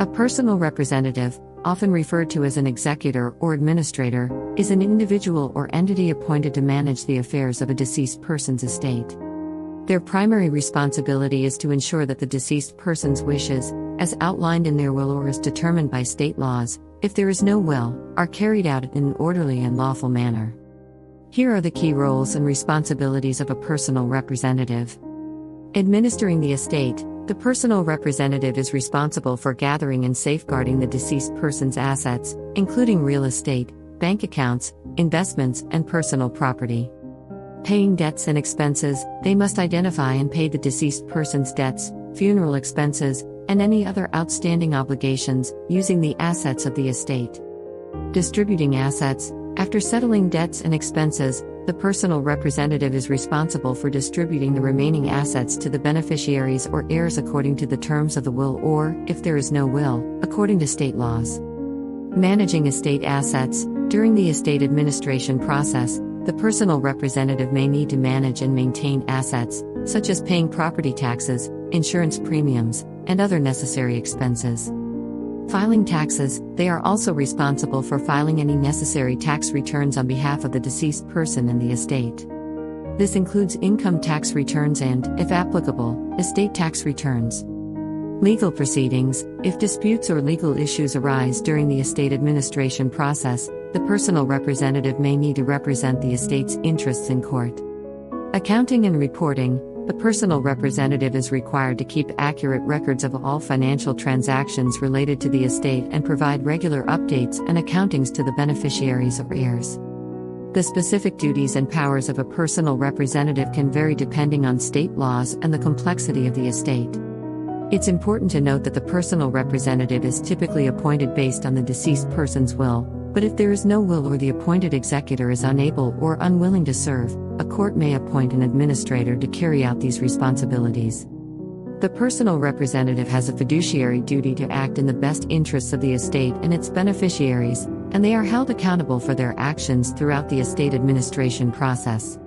A personal representative, often referred to as an executor or administrator, is an individual or entity appointed to manage the affairs of a deceased person's estate. Their primary responsibility is to ensure that the deceased person's wishes, as outlined in their will or as determined by state laws, if there is no will, are carried out in an orderly and lawful manner. Here are the key roles and responsibilities of a personal representative. Administering the estate. The personal representative is responsible for gathering and safeguarding the deceased person's assets, including real estate, bank accounts, investments, and personal property. Paying debts and expenses. They must identify and pay the deceased person's debts, funeral expenses, and any other outstanding obligations, using the assets of the estate. Distributing assets. After settling debts and expenses, the personal representative is responsible for distributing the remaining assets to the beneficiaries or heirs according to the terms of the will or, if there is no will, according to state laws. Managing estate assets. During the estate administration process, the personal representative may need to manage and maintain assets, such as paying property taxes, insurance premiums, and other necessary expenses. Filing taxes. They are also responsible for filing any necessary tax returns on behalf of the deceased person and the estate. This includes income tax returns and, if applicable, estate tax returns. Legal proceedings. If disputes or legal issues arise during the estate administration process, the personal representative may need to represent the estate's interests in court. Accounting and reporting. The personal representative is required to keep accurate records of all financial transactions related to the estate and provide regular updates and accountings to the beneficiaries or heirs. The specific duties and powers of a personal representative can vary depending on state laws and the complexity of the estate. It's important to note that the personal representative is typically appointed based on the deceased person's will, but if there is no will or the appointed executor is unable or unwilling to serve, a court may appoint an administrator to carry out these responsibilities. The personal representative has a fiduciary duty to act in the best interests of the estate and its beneficiaries, and they are held accountable for their actions throughout the estate administration process.